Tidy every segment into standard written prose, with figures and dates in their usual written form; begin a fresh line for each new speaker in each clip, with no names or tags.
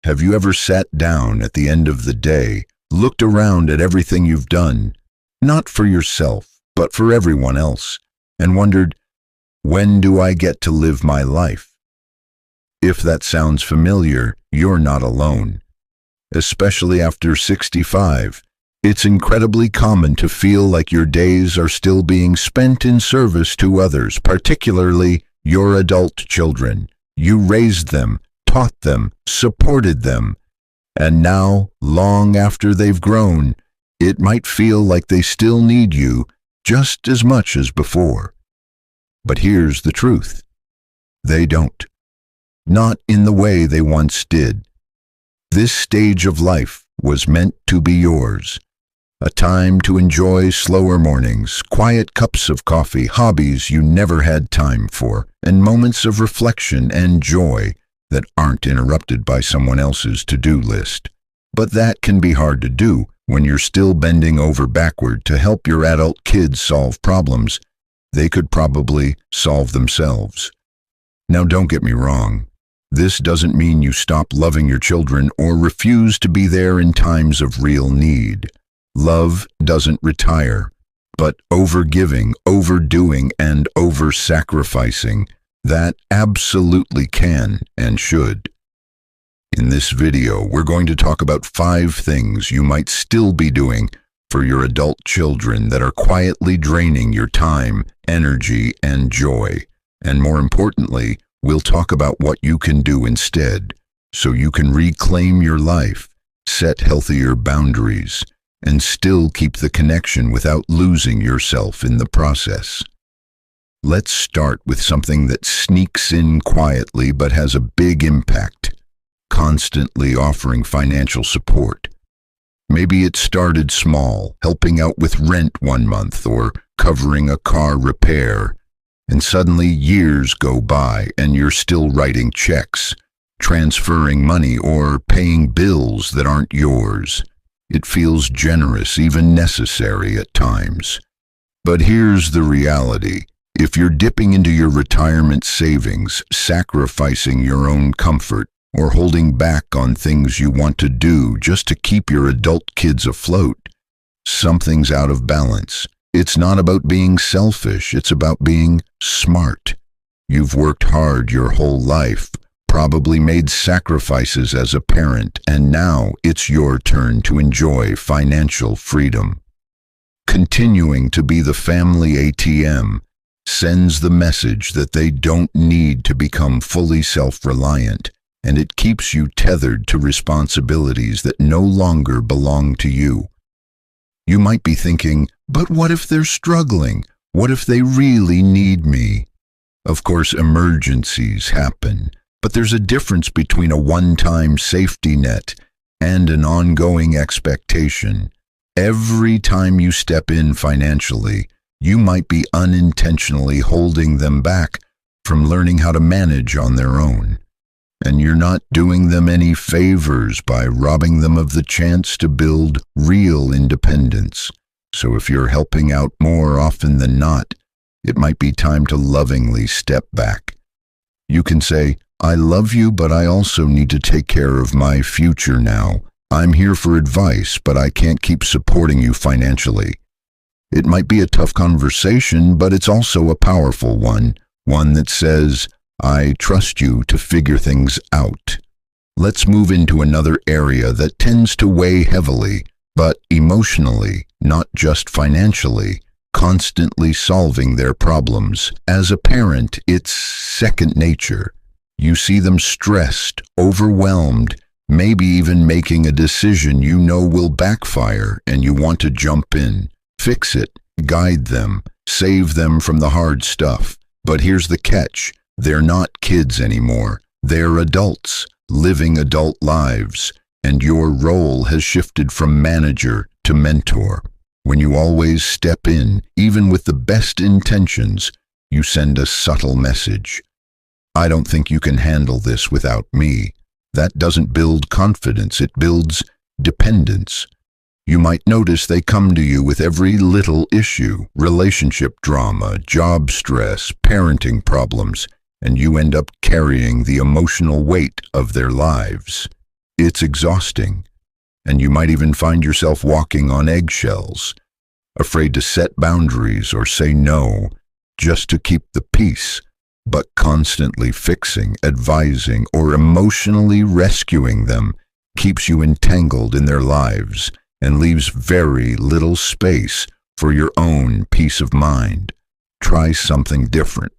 Have you ever sat down at the end of the day, looked around at everything you've done, not for yourself, but for everyone else, and wondered, when do I get to live my life? If that sounds familiar, you're not alone. Especially after 65, it's incredibly common to feel like your days are still being spent in service to others, particularly your adult children. You raised them, taught them, supported them, and now, long after they've grown, it might feel like they still need you just as much as before. But here's the truth. They don't. Not in the way they once did. This stage of life was meant to be yours. A time to enjoy slower mornings, quiet cups of coffee, hobbies you never had time for, and moments of reflection and joy that aren't interrupted by someone else's to-do list. But that can be hard to do when you're still bending over backward to help your adult kids solve problems they could probably solve themselves. Now, don't get me wrong. This doesn't mean you stop loving your children or refuse to be there in times of real need. Love doesn't retire, but overgiving, overdoing, and over-sacrificing, that absolutely can and should. In this video, we're going to talk about 5 things you might still be doing for your adult children that are quietly draining your time, energy, and joy. And more importantly, we'll talk about what you can do instead so you can reclaim your life, set healthier boundaries, and still keep the connection without losing yourself in the process. Let's start with something that sneaks in quietly but has a big impact: constantly offering financial support. Maybe it started small, helping out with rent one month or covering a car repair, and suddenly years go by and you're still writing checks, transferring money, or paying bills that aren't yours. It feels generous, even necessary at times. But here's the reality. If you're dipping into your retirement savings, sacrificing your own comfort, or holding back on things you want to do just to keep your adult kids afloat, something's out of balance. It's not about being selfish, it's about being smart. You've worked hard your whole life, probably made sacrifices as a parent, and now it's your turn to enjoy financial freedom. Continuing to be the family ATM sends the message that they don't need to become fully self-reliant, and it keeps you tethered to responsibilities that no longer belong to you. You might be thinking, but what if they're struggling? What if they really need me? Of course, emergencies happen, but there's a difference between a one-time safety net and an ongoing expectation. Every time you step in financially, you might be unintentionally holding them back from learning how to manage on their own. And you're not doing them any favors by robbing them of the chance to build real independence. So if you're helping out more often than not, it might be time to lovingly step back. You can say, I love you, but I also need to take care of my future now. I'm here for advice, but I can't keep supporting you financially. It might be a tough conversation, but it's also a powerful one that says, I trust you to figure things out. Let's move into another area that tends to weigh heavily, but emotionally, not just financially, constantly solving their problems. As a parent, it's second nature. You see them stressed, overwhelmed, maybe even making a decision you know will backfire, and you want to jump in, fix it, guide them, save them from the hard stuff. But here's the catch. They're not kids anymore. They're adults, living adult lives, and your role has shifted from manager to mentor. When you always step in, even with the best intentions, you send a subtle message. I don't think you can handle this without me. That doesn't build confidence, it builds dependence. You might notice they come to you with every little issue, relationship drama, job stress, parenting problems, and you end up carrying the emotional weight of their lives. It's exhausting, and you might even find yourself walking on eggshells, afraid to set boundaries or say no just to keep the peace, but constantly fixing, advising, or emotionally rescuing them keeps you entangled in their lives and leaves very little space for your own peace of mind. Try something different.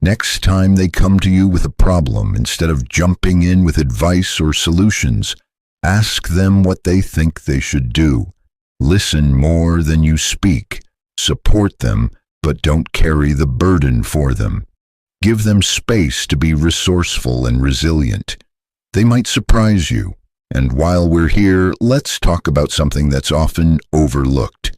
Next time they come to you with a problem, instead of jumping in with advice or solutions, ask them what they think they should do. Listen more than you speak. Support them, but don't carry the burden for them. Give them space to be resourceful and resilient. They might surprise you. And while we're here, let's talk about something that's often overlooked.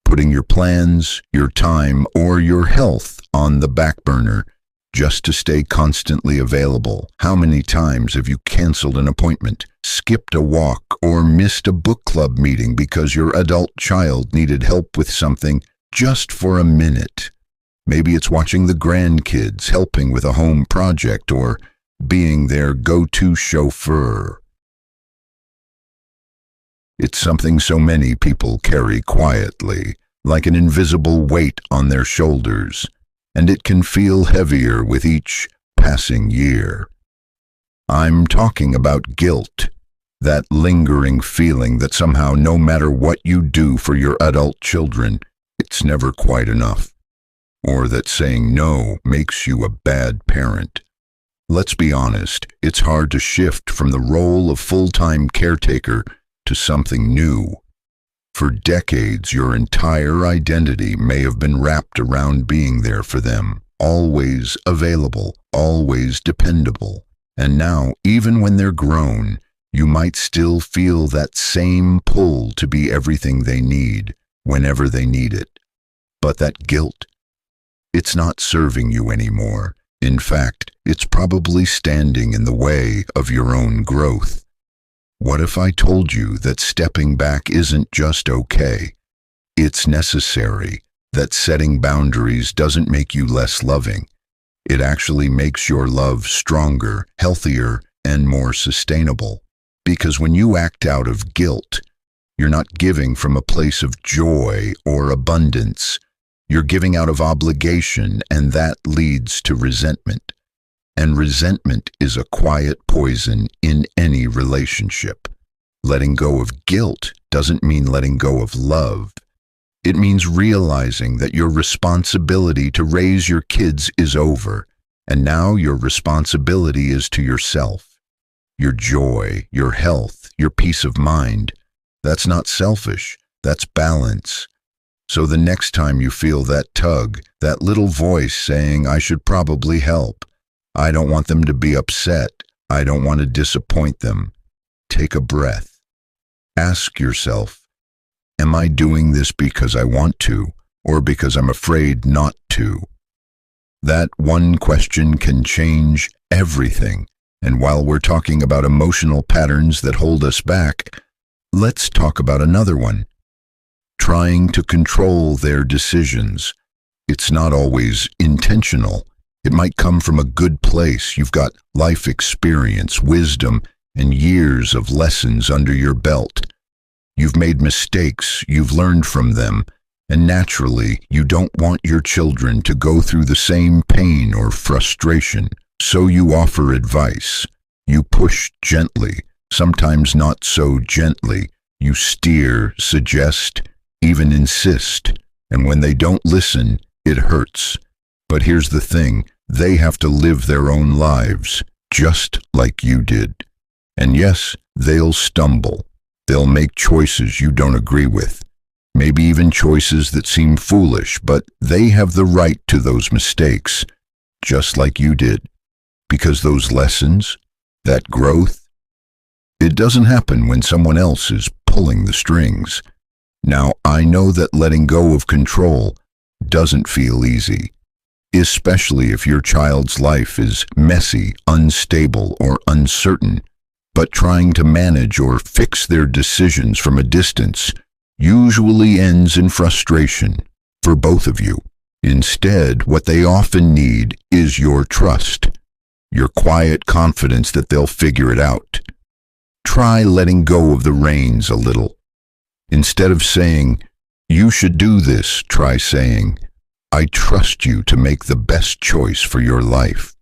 Putting your plans, your time, or your health on the back burner just to stay constantly available. How many times have you canceled an appointment, skipped a walk, or missed a book club meeting because your adult child needed help with something just for a minute? Maybe it's watching the grandkids, helping with a home project, or being their go-to chauffeur. It's something so many people carry quietly, like an invisible weight on their shoulders, and it can feel heavier with each passing year. I'm talking about guilt, that lingering feeling that somehow no matter what you do for your adult children, it's never quite enough, or that saying no makes you a bad parent. Let's be honest, it's hard to shift from the role of full-time caretaker to something new. For decades, your entire identity may have been wrapped around being there for them, always available, always dependable. And now, even when they're grown, you might still feel that same pull to be everything they need, whenever they need it. But that guilt, it's not serving you anymore. In fact, it's probably standing in the way of your own growth. What if I told you that stepping back isn't just okay? It's necessary, that setting boundaries doesn't make you less loving. It actually makes your love stronger, healthier, and more sustainable. Because when you act out of guilt, you're not giving from a place of joy or abundance. You're giving out of obligation, and that leads to resentment. And resentment is a quiet poison in any relationship. Letting go of guilt doesn't mean letting go of love. It means realizing that your responsibility to raise your kids is over, and now your responsibility is to yourself. Your joy, your health, your peace of mind. That's not selfish, that's balance. So the next time you feel that tug, that little voice saying, I should probably help, I don't want them to be upset, I don't want to disappoint them, take a breath. Ask yourself, am I doing this because I want to, or because I'm afraid not to? That one question can change everything. And while we're talking about emotional patterns that hold us back, let's talk about another one. Trying to control their decisions. It's not always intentional. It might come from a good place. You've got life experience, wisdom, and years of lessons under your belt. You've made mistakes, you've learned from them, and naturally, you don't want your children to go through the same pain or frustration. So you offer advice. You push gently, sometimes not so gently. You steer, suggest, even insist. And when they don't listen, it hurts. But here's the thing, they have to live their own lives, just like you did. And yes, they'll stumble. They'll make choices you don't agree with. Maybe even choices that seem foolish, but they have the right to those mistakes, just like you did. Because those lessons, that growth, it doesn't happen when someone else is pulling the strings. Now, I know that letting go of control doesn't feel easy, especially if your child's life is messy, unstable, or uncertain. But trying to manage or fix their decisions from a distance usually ends in frustration for both of you. Instead, what they often need is your trust, your quiet confidence that they'll figure it out. Try letting go of the reins a little. Instead of saying, "You should do this," try saying, "I trust you to make the best choice for your life."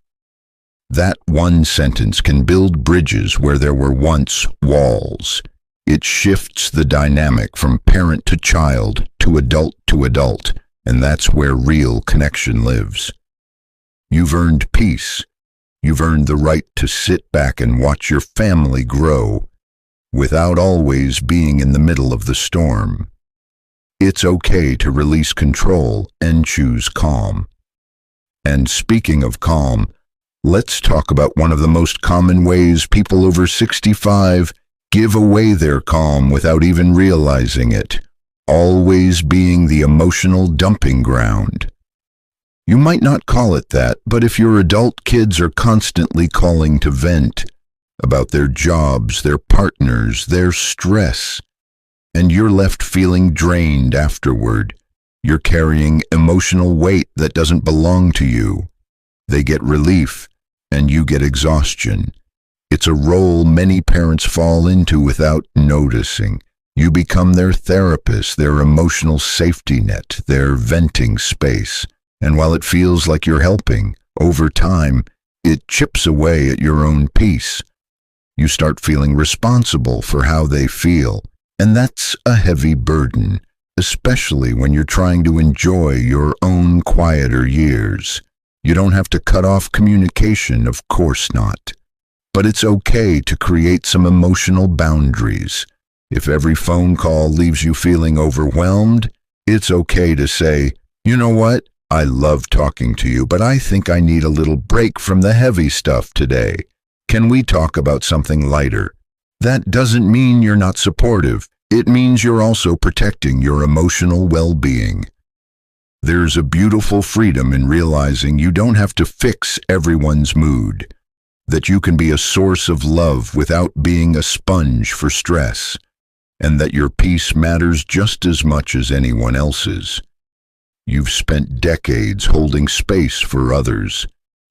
That one sentence can build bridges where there were once walls. It shifts the dynamic from parent to child to adult, and that's where real connection lives. You've earned peace. You've earned the right to sit back and watch your family grow without always being in the middle of the storm. It's okay to release control and choose calm. And speaking of calm, let's talk about one of the most common ways people over 65 give away their calm without even realizing it, always being the emotional dumping ground. You might not call it that, but if your adult kids are constantly calling to vent about their jobs, their partners, their stress, and you're left feeling drained afterward, you're carrying emotional weight that doesn't belong to you. They get relief, and you get exhaustion. It's a role many parents fall into without noticing. You become their therapist, their emotional safety net, their venting space. And while it feels like you're helping, over time, it chips away at your own peace. You start feeling responsible for how they feel, and that's a heavy burden, especially when you're trying to enjoy your own quieter years. You don't have to cut off communication, of course not. But it's okay to create some emotional boundaries. If every phone call leaves you feeling overwhelmed, it's okay to say, "You know what? I love talking to you, but I think I need a little break from the heavy stuff today. Can we talk about something lighter?" That doesn't mean you're not supportive. It means you're also protecting your emotional well-being. There's a beautiful freedom in realizing you don't have to fix everyone's mood, that you can be a source of love without being a sponge for stress, and that your peace matters just as much as anyone else's. You've spent decades holding space for others.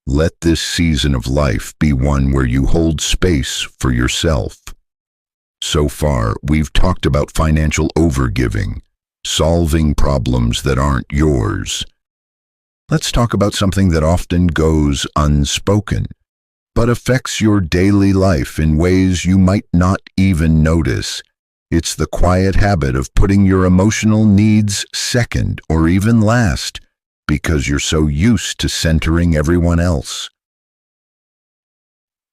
Let this season of life be one where you hold space for yourself. So far, we've talked about financial overgiving, solving problems that aren't yours. Let's talk about something that often goes unspoken, but affects your daily life in ways you might not even notice. It's the quiet habit of putting your emotional needs second or even last because you're so used to centering everyone else.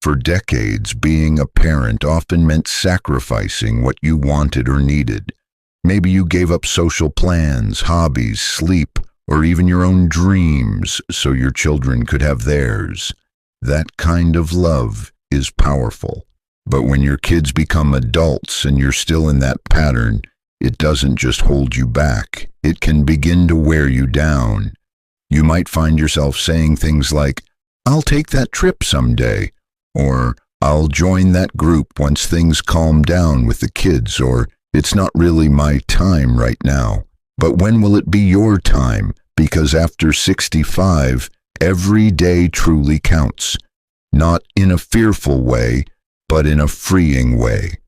For decades, being a parent often meant sacrificing what you wanted or needed. Maybe you gave up social plans, hobbies, sleep, or even your own dreams so your children could have theirs. That kind of love is powerful. But when your kids become adults and you're still in that pattern, it doesn't just hold you back. It can begin to wear you down. You might find yourself saying things like, "I'll take that trip someday," or "I'll join that group once things calm down with the kids," or "It's not really my time right now." But when will it be your time? Because after 65, every day truly counts. Not in a fearful way, but in a freeing way.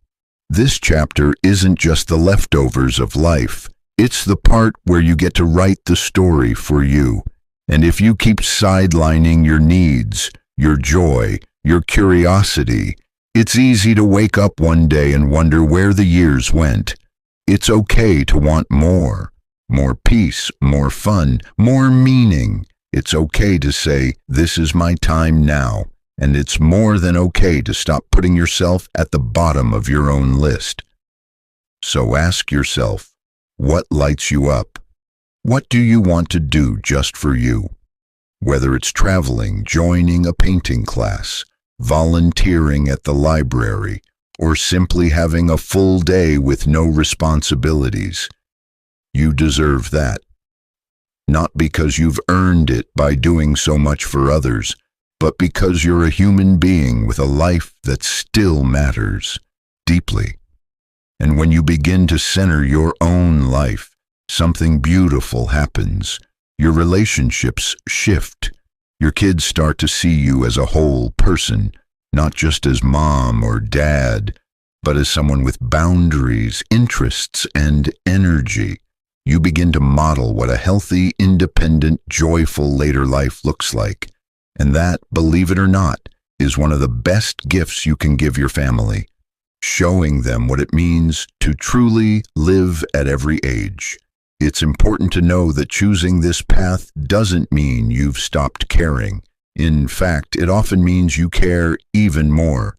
This chapter isn't just the leftovers of life. It's the part where you get to write the story for you. And if you keep sidelining your needs, your joy, your curiosity, it's easy to wake up one day and wonder where the years went. It's okay to want more. More peace, more fun, more meaning. It's okay to say, "This is my time now." And it's more than okay to stop putting yourself at the bottom of your own list. So ask yourself, what lights you up? What do you want to do just for you? Whether it's traveling, joining a painting class, volunteering at the library, or simply having a full day with no responsibilities, you deserve that. Not because you've earned it by doing so much for others, but because you're a human being with a life that still matters deeply. And when you begin to center your own life, something beautiful happens. Your relationships shift. Your kids start to see you as a whole person, not just as mom or dad, but as someone with boundaries, interests, and energy. You begin to model what a healthy, independent, joyful later life looks like. And that, believe it or not, is one of the best gifts you can give your family, showing them what it means to truly live at every age. It's important to know that choosing this path doesn't mean you've stopped caring. In fact, it often means you care even more,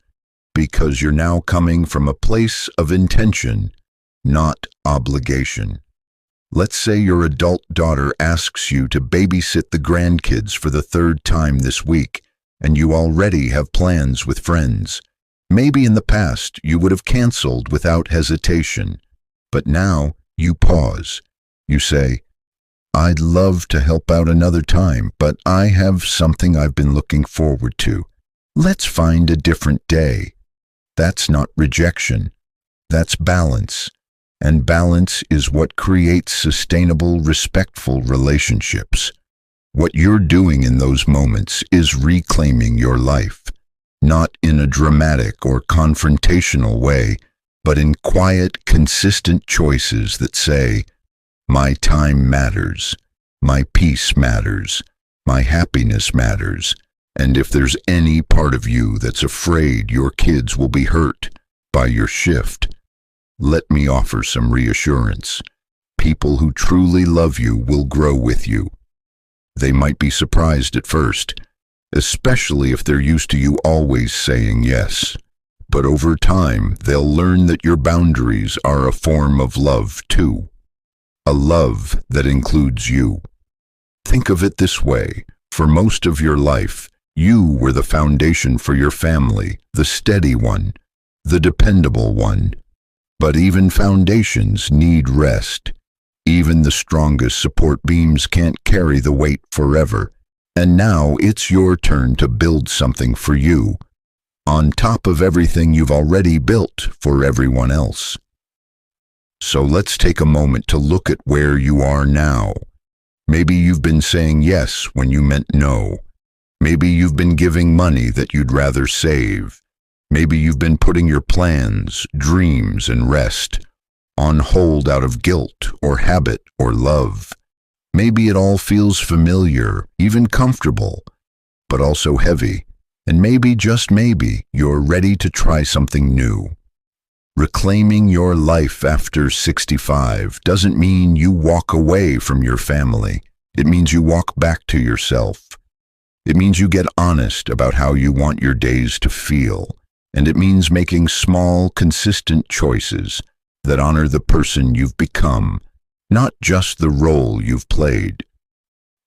because you're now coming from a place of intention, not obligation. Let's say your adult daughter asks you to babysit the grandkids for the third time this week, and you already have plans with friends. Maybe in the past you would have canceled without hesitation, but now you pause. You say, "I'd love to help out another time, but I have something I've been looking forward to. Let's find a different day." That's not rejection. That's balance. And balance is what creates sustainable, respectful relationships. What you're doing in those moments is reclaiming your life, not in a dramatic or confrontational way, but in quiet, consistent choices that say, "My time matters, my peace matters, my happiness matters, and if there's any part of you that's afraid your kids will be hurt by your shift, let me offer some reassurance. People who truly love you will grow with you. They might be surprised at first, especially if they're used to you always saying yes. But over time, they'll learn that your boundaries are a form of love too. A love that includes you. Think of it this way. For most of your life, you were the foundation for your family, the steady one, the dependable one. But even foundations need rest. Even the strongest support beams can't carry the weight forever. And now it's your turn to build something for you, on top of everything you've already built for everyone else. So let's take a moment to look at where you are now. Maybe you've been saying yes when you meant no. Maybe you've been giving money that you'd rather save. Maybe you've been putting your plans, dreams, and rest on hold out of guilt or habit or love. Maybe it all feels familiar, even comfortable, but also heavy. And maybe, just maybe, you're ready to try something new. Reclaiming your life after 65 doesn't mean you walk away from your family. It means you walk back to yourself. It means you get honest about how you want your days to feel. And it means making small, consistent choices that honor the person you've become, not just the role you've played.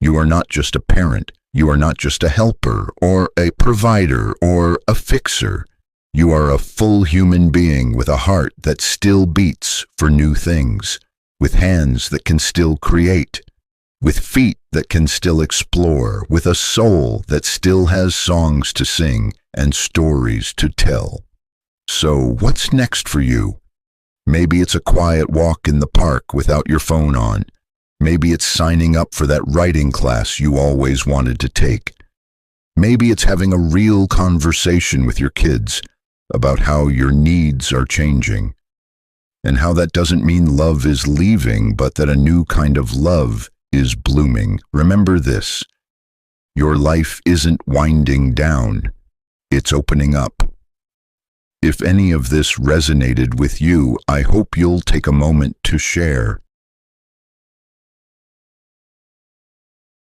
You are not just a parent. You are not just a helper or a provider or a fixer. You are a full human being with a heart that still beats for new things, with hands that can still create, with feet that can still explore, with a soul that still has songs to sing and stories to tell. So what's next for you? Maybe it's a quiet walk in the park without your phone on. Maybe it's signing up for that writing class you always wanted to take. Maybe it's having a real conversation with your kids about how your needs are changing, and how that doesn't mean love is leaving, but that a new kind of love is blooming. Remember this: your life isn't winding down, it's opening up. If any of this resonated with you, I hope you'll take a moment to share.